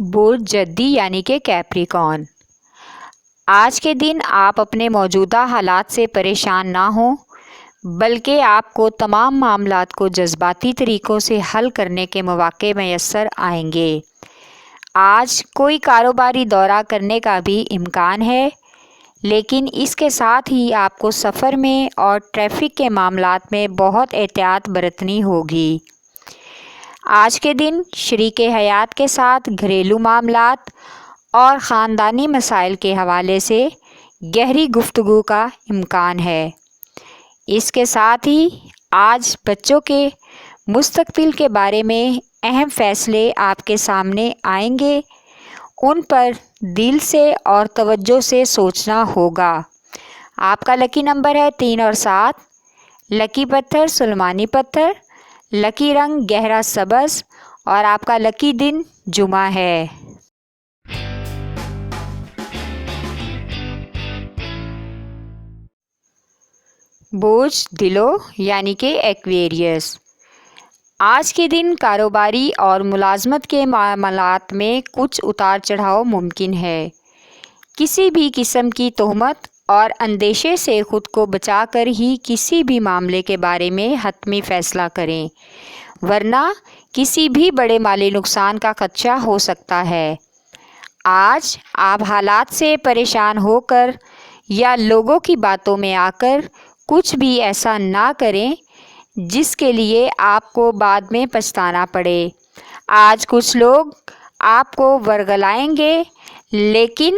برج جدی یعنی کہ کیپریکارن۔ آج کے دن آپ اپنے موجودہ حالات سے پریشان نہ ہوں، بلکہ آپ کو تمام معاملات کو جذباتی طریقوں سے حل کرنے کے مواقع میسر آئیں گے۔ آج کوئی کاروباری دورہ کرنے کا بھی امکان ہے، لیکن اس کے ساتھ ہی آپ کو سفر میں اور ٹریفک کے معاملات میں بہت احتیاط برتنی ہوگی۔ آج کے دن شریک حیات کے ساتھ گھریلو معاملات اور خاندانی مسائل کے حوالے سے گہری گفتگو کا امکان ہے۔ اس کے ساتھ ہی آج بچوں کے مستقبل کے بارے میں اہم فیصلے آپ کے سامنے آئیں گے، ان پر دل سے اور توجہ سے سوچنا ہوگا۔ آپ کا لکی نمبر ہے 3 اور 7، لکی پتھر سلیمانی پتھر، لکی رنگ گہرا سبز اور آپ کا لکی دن جمعہ ہے۔ برج دلو یعنی کہ ایکویریس۔ آج کے دن کاروباری اور ملازمت کے معاملات میں کچھ اتار چڑھاؤ ممکن ہے۔ کسی بھی قسم کی تہمت اور اندیشے سے خود کو بچا کر ہی کسی بھی معاملے کے بارے میں حتمی فیصلہ کریں، ورنہ کسی بھی بڑے مالی نقصان کا خدشہ ہو سکتا ہے۔ آج آپ حالات سے پریشان ہو کر یا لوگوں کی باتوں میں آ کر کچھ بھی ایسا نہ کریں جس کے لیے آپ کو بعد میں پچھتانا پڑے۔ آج کچھ لوگ آپ کو ورگلائیں گے، لیکن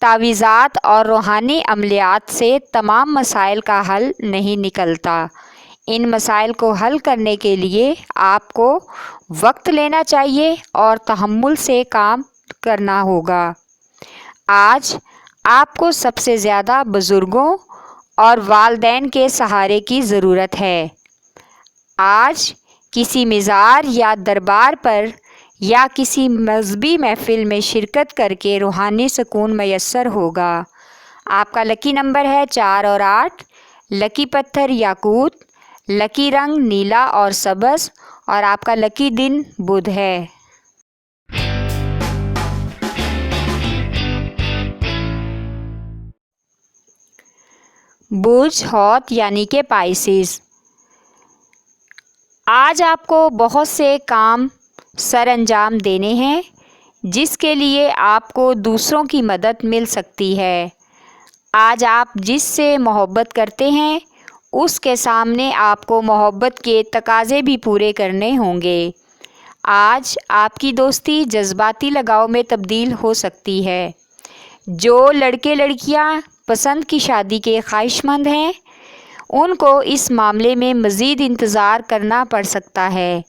تعویذات اور روحانی عملیات سے تمام مسائل کا حل نہیں نکلتا۔ ان مسائل کو حل کرنے کے لیے آپ کو وقت لینا چاہیے اور تحمل سے کام کرنا ہوگا۔ آج آپ کو سب سے زیادہ بزرگوں اور والدین کے سہارے کی ضرورت ہے۔ آج کسی مزار یا دربار پر یا کسی مذہبی محفل میں شرکت کر کے روحانی سکون میسر ہوگا۔ آپ کا لکی نمبر ہے 4 اور 8، لکی پتھر یاقوت، لکی رنگ نیلا اور سبز اور آپ کا لکی دن بدھ ہے۔ برج حوت یعنی کہ پائسیز۔ آج آپ کو بہت سے کام سر انجام دینے ہیں، جس کے لیے آپ کو دوسروں کی مدد مل سکتی ہے۔ آج آپ جس سے محبت کرتے ہیں اس کے سامنے آپ کو محبت کے تقاضے بھی پورے کرنے ہوں گے۔ آج آپ کی دوستی جذباتی لگاؤ میں تبدیل ہو سکتی ہے۔ جو لڑکے لڑکیاں پسند کی شادی کے خواہش مند ہیں، ان کو اس معاملے میں مزید انتظار کرنا پڑ سکتا ہے۔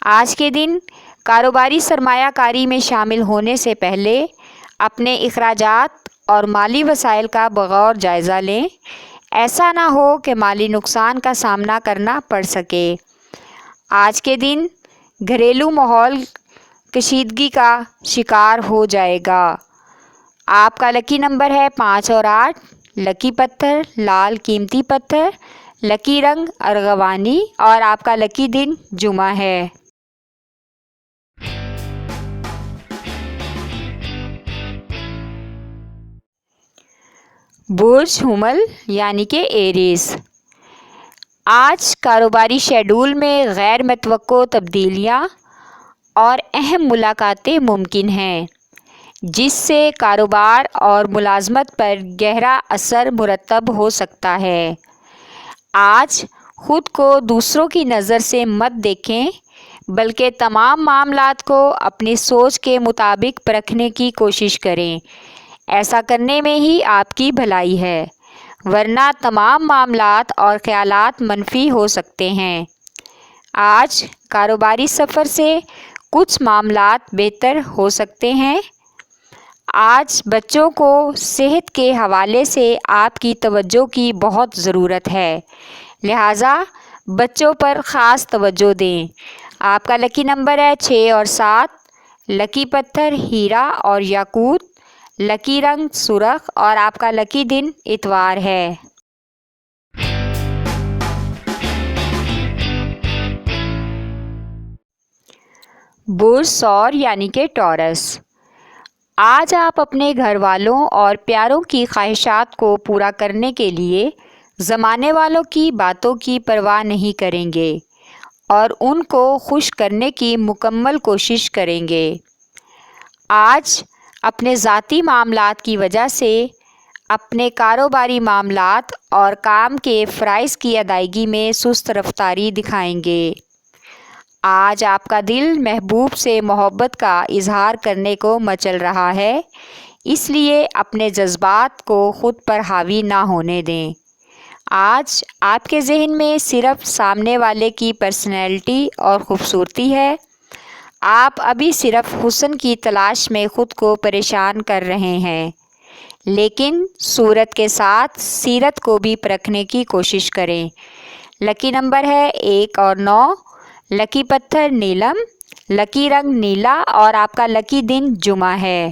آج کے دن کاروباری سرمایہ کاری میں شامل ہونے سے پہلے اپنے اخراجات اور مالی وسائل کا بغور جائزہ لیں، ایسا نہ ہو کہ مالی نقصان کا سامنا کرنا پڑ سکے۔ آج کے دن گھریلو ماحول کشیدگی کا شکار ہو جائے گا۔ آپ کا لکی نمبر ہے 5 اور 8، لکی پتھر لال قیمتی پتھر، لکی رنگ ارغوانی اور آپ کا لکی دن جمعہ ہے۔ برج حمل یعنی کہ ایریز۔ آج کاروباری شیڈول میں غیر متوقع تبدیلیاں اور اہم ملاقاتیں ممکن ہیں، جس سے کاروبار اور ملازمت پر گہرا اثر مرتب ہو سکتا ہے۔ آج خود کو دوسروں کی نظر سے مت دیکھیں، بلکہ تمام معاملات کو اپنی سوچ کے مطابق پرکھنے کی کوشش کریں۔ ایسا کرنے میں ہی آپ کی بھلائی ہے، ورنہ تمام معاملات اور خیالات منفی ہو سکتے ہیں۔ آج کاروباری سفر سے کچھ معاملات بہتر ہو سکتے ہیں۔ آج بچوں کو صحت کے حوالے سے آپ کی توجہ کی بہت ضرورت ہے، لہٰذا بچوں پر خاص توجہ دیں۔ آپ کا لکی نمبر ہے 6 اور 7، لکی پتھر ہیرا اور یاقوت، لکی رنگ سرخ اور آپ کا لکی دن اتوار ہے۔ برج سور یعنی کہ ٹورس، آج آپ اپنے گھر والوں اور پیاروں کی خواہشات کو پورا کرنے کے لیے زمانے والوں کی باتوں کی پرواہ نہیں کریں گے اور ان کو خوش کرنے کی مکمل کوشش کریں گے۔ آج اپنے ذاتی معاملات کی وجہ سے اپنے کاروباری معاملات اور کام کے فرائض کی ادائیگی میں سست رفتاری دکھائیں گے۔ آج آپ کا دل محبوب سے محبت کا اظہار کرنے کو مچل رہا ہے، اس لیے اپنے جذبات کو خود پر حاوی نہ ہونے دیں۔ آج آپ کے ذہن میں صرف سامنے والے کی پرسنالٹی اور خوبصورتی ہے۔ آپ ابھی صرف حسن کی تلاش میں خود کو پریشان کر رہے ہیں، لیکن صورت کے ساتھ سیرت کو بھی پرکھنے کی کوشش کریں۔ لکی نمبر ہے 1 اور 9، لکی پتھر نیلم، لکی رنگ نیلا اور آپ کا لکی دن جمعہ ہے۔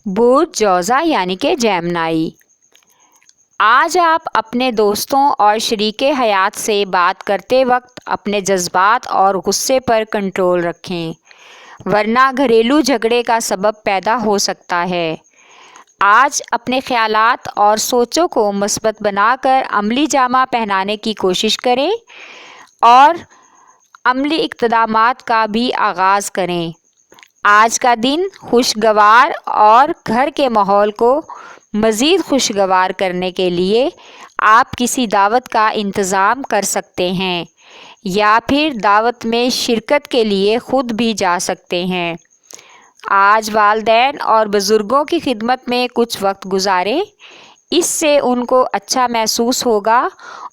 برج جوزا یعنی کہ جیمنائی، آج آپ اپنے دوستوں اور شریک حیات سے بات کرتے وقت اپنے جذبات اور غصے پر کنٹرول رکھیں، ورنہ گھریلو جھگڑے کا سبب پیدا ہو سکتا ہے۔ آج اپنے خیالات اور سوچوں کو مثبت بنا کر عملی جامہ پہنانے کی کوشش کریں اور عملی اقدامات کا بھی آغاز کریں۔ آج کا دن خوشگوار اور گھر کے ماحول کو مزید خوشگوار کرنے کے لیے آپ کسی دعوت کا انتظام کر سکتے ہیں یا پھر دعوت میں شرکت کے لیے خود بھی جا سکتے ہیں۔ آج والدین اور بزرگوں کی خدمت میں کچھ وقت گزاریں، اس سے ان کو اچھا محسوس ہوگا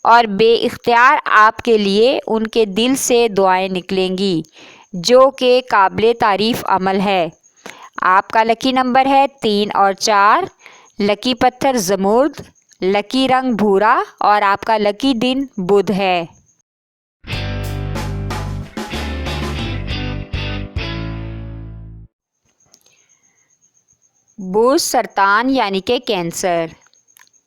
اور بے اختیار آپ کے لیے ان کے دل سے دعائیں نکلیں گی، جو کہ قابل تعریف عمل ہے۔ آپ کا لکی نمبر ہے 3 اور 4، لکی پتھر زمرد، لکی رنگ بھورا اور آپ کا لکی دن بدھ ہے۔ برج سرطان یعنی کہ کینسر،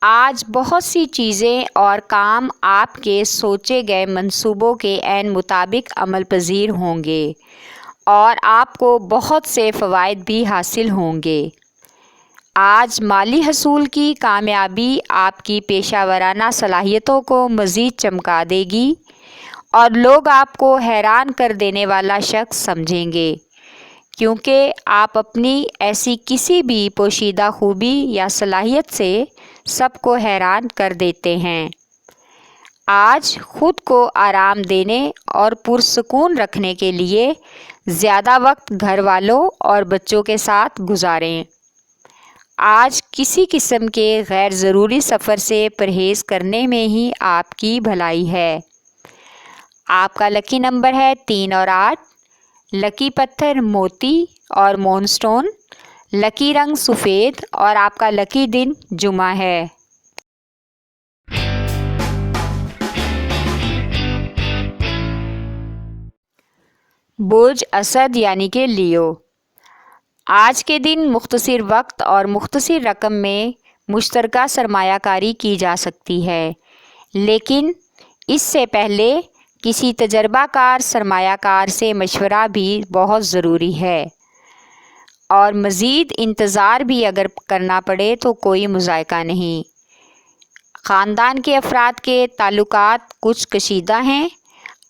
آج بہت سی چیزیں اور کام آپ کے سوچے گئے منصوبوں کے عین مطابق عمل پذیر ہوں گے اور آپ کو بہت سے فوائد بھی حاصل ہوں گے۔ آج مالی حصول کی کامیابی آپ کی پیشہ ورانہ صلاحیتوں کو مزید چمکا دے گی اور لوگ آپ کو حیران کر دینے والا شخص سمجھیں گے، کیونکہ آپ اپنی ایسی کسی بھی پوشیدہ خوبی یا صلاحیت سے سب کو حیران کر دیتے ہیں۔ آج خود کو آرام دینے اور پرسکون رکھنے کے لیے زیادہ وقت گھر والوں اور بچوں کے ساتھ گزاریں۔ آج کسی قسم کے غیر ضروری سفر سے پرہیز کرنے میں ہی آپ کی بھلائی ہے۔ آپ کا لکی نمبر ہے 3 اور 8، لکی پتھر موتی اور مون سٹون، لکی رنگ سفید اور آپ کا لکی دن جمعہ ہے۔ برج اسد یعنی کہ لیو، آج کے دن مختصر وقت اور مختصر رقم میں مشترکہ سرمایہ کاری کی جا سکتی ہے، لیکن اس سے پہلے کسی تجربہ کار سرمایہ کار سے مشورہ بھی بہت ضروری ہے، اور مزید انتظار بھی اگر کرنا پڑے تو کوئی مذائقہ نہیں۔ خاندان کے افراد کے تعلقات کچھ کشیدہ ہیں۔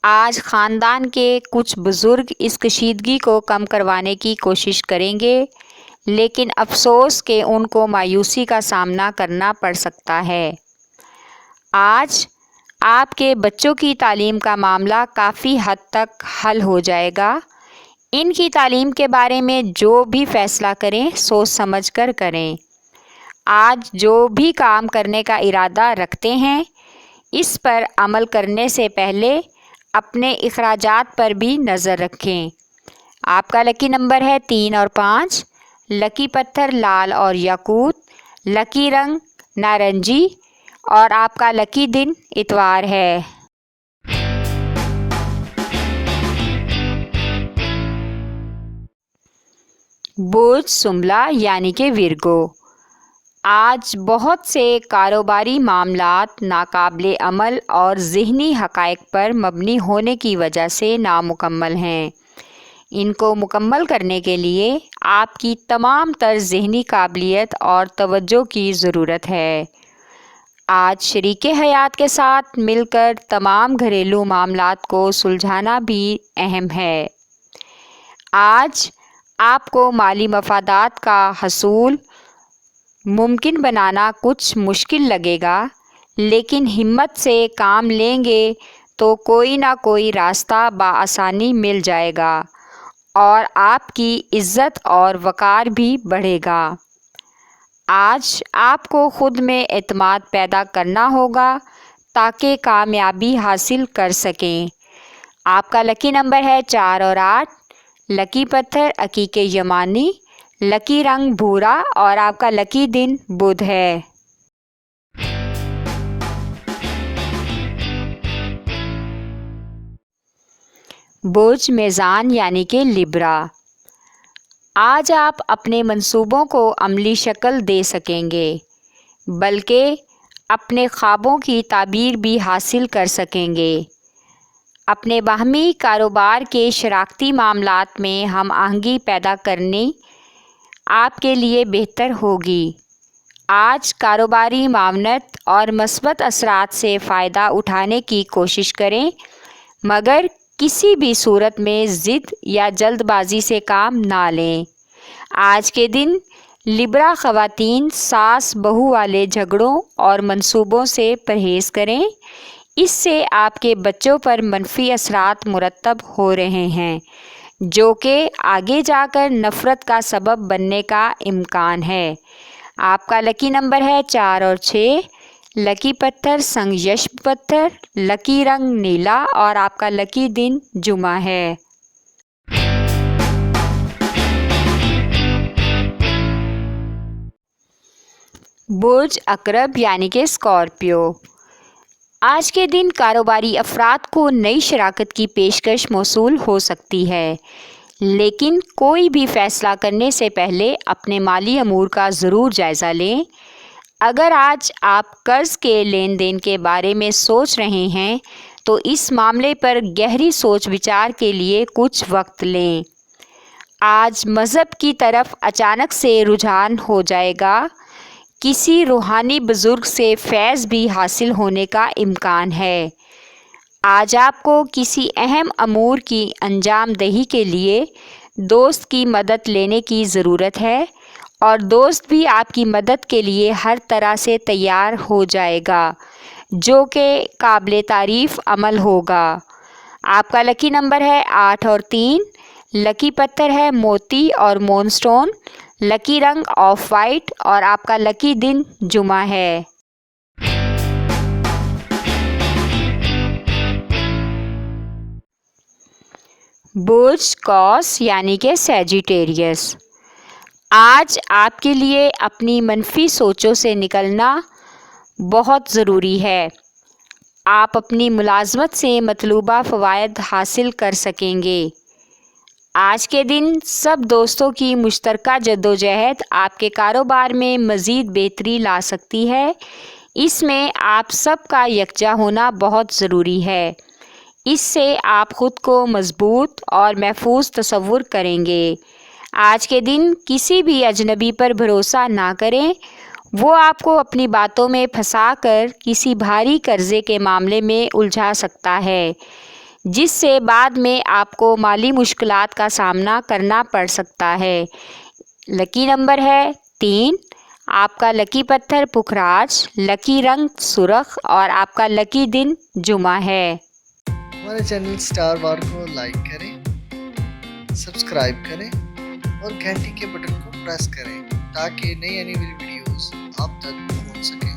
آج خاندان کے کچھ بزرگ اس کشیدگی کو کم کروانے کی کوشش کریں گے، لیکن افسوس کہ ان کو مایوسی کا سامنا کرنا پڑ سکتا ہے۔ آج آپ کے بچوں کی تعلیم کا معاملہ کافی حد تک حل ہو جائے گا۔ ان کی تعلیم کے بارے میں جو بھی فیصلہ کریں سوچ سمجھ کر کریں۔ آج جو بھی کام کرنے کا ارادہ رکھتے ہیں اس پر عمل کرنے سے پہلے اپنے اخراجات پر بھی نظر رکھیں۔ آپ کا لکی نمبر ہے 3 اور 5، لکی پتھر لال اور یاقوت، لکی رنگ نارنجی اور آپ کا لکی دن اتوار ہے۔ برج سنبلہ یعنی کہ ورگو، آج بہت سے کاروباری معاملات ناقابل عمل اور ذہنی حقائق پر مبنی ہونے کی وجہ سے نامکمل ہیں۔ ان کو مکمل کرنے کے لیے آپ کی تمام تر ذہنی قابلیت اور توجہ کی ضرورت ہے۔ آج شریک حیات کے ساتھ مل کر تمام گھریلو معاملات کو سلجھانا بھی اہم ہے۔ آج آپ کو مالی مفادات کا حصول ممکن بنانا کچھ مشکل لگے گا، لیکن ہمت سے کام لیں گے تو کوئی نہ کوئی راستہ بآسانی مل جائے گا اور آپ کی عزت اور وقار بھی بڑھے گا۔ آج آپ کو خود میں اعتماد پیدا کرنا ہوگا تاکہ کامیابی حاصل کر سکیں۔ آپ کا لکی نمبر ہے 4 اور 8۔ لکی پتھر عقیق یمانی، لکی رنگ بھورا اور آپ کا لکی دن بدھ ہے۔ برج میزان یعنی کہ لیبرا، آج آپ اپنے منصوبوں کو عملی شکل دے سکیں گے، بلکہ اپنے خوابوں کی تعبیر بھی حاصل کر سکیں گے۔ اپنے باہمی کاروبار کے شراکتی معاملات میں ہم آہنگی پیدا کرنی آپ کے لیے بہتر ہوگی۔ آج کاروباری معاونت اور مثبت اثرات سے فائدہ اٹھانے کی کوشش کریں، مگر کسی بھی صورت میں ضد یا جلد بازی سے کام نہ لیں۔ آج کے دن لیبرا خواتین ساس بہو والے جھگڑوں اور منصوبوں سے پرہیز کریں، اس سے آپ کے بچوں پر منفی اثرات مرتب ہو رہے ہیں جو کہ آگے جا کر نفرت کا سبب بننے کا امکان ہے۔ آپ کا لکی نمبر ہے 4 اور 6۔ لکی پتھر سنگ یشب پتھر، لکی رنگ نیلا اور آپ کا لکی دن جمعہ ہے۔ برج عقرب یعنی کہ اسکارپیو، آج کے دن کاروباری افراد کو نئی شراکت کی پیشکش موصول ہو سکتی ہے، لیکن کوئی بھی فیصلہ کرنے سے پہلے اپنے مالی امور کا ضرور جائزہ لیں۔ اگر آج آپ قرض کے لین دین کے بارے میں سوچ رہے ہیں تو اس معاملے پر گہری سوچ بچار کے لیے کچھ وقت لیں۔ آج مذہب کی طرف اچانک سے رجحان ہو جائے گا، کسی روحانی بزرگ سے فیض بھی حاصل ہونے کا امکان ہے۔ آج آپ کو کسی اہم امور کی انجام دہی کے لیے دوست کی مدد لینے کی ضرورت ہے اور دوست بھی آپ کی مدد کے لیے ہر طرح سے تیار ہو جائے گا، جو کہ قابل تعریف عمل ہوگا۔ آپ کا لکی نمبر ہے 8 اور 3۔ لکی پتھر ہے موتی اور مون سٹون، لکی رنگ آف وائٹ اور آپ کا لکی دن جمعہ ہے۔ برج قوس یعنی کہ سیجیٹیریس، آج آپ کے لیے اپنی منفی سوچوں سے نکلنا بہت ضروری ہے۔ آپ اپنی ملازمت سے مطلوبہ فوائد حاصل کر سکیں گے۔ آج کے دن سب دوستوں کی مشترکہ جدوجہد آپ کے کاروبار میں مزید بہتری لا سکتی ہے۔ اس میں آپ سب کا یکجا ہونا بہت ضروری ہے، اس سے آپ خود کو مضبوط اور محفوظ تصور کریں گے۔ آج کے دن کسی بھی اجنبی پر بھروسہ نہ کریں، وہ آپ کو اپنی باتوں میں پھنسا کر کسی بھاری قرضے کے معاملے میں الجھا سکتا ہے، جس سے بعد میں آپ کو مالی مشکلات کا سامنا کرنا پڑ سکتا ہے۔ لکی نمبر ہے 3۔ آپ کا لکی پتھر پکھراج، لکی رنگ سرخ اور آپ کا لکی دن جمعہ ہے۔ ہمارے چینل سٹار وار کو لائک کریں، سبسکرائب کریں اور گھنٹی کے بٹن کو پریس کریں تاکہ نئی آنے والی ویڈیوز آپ تک پہنچ سکیں۔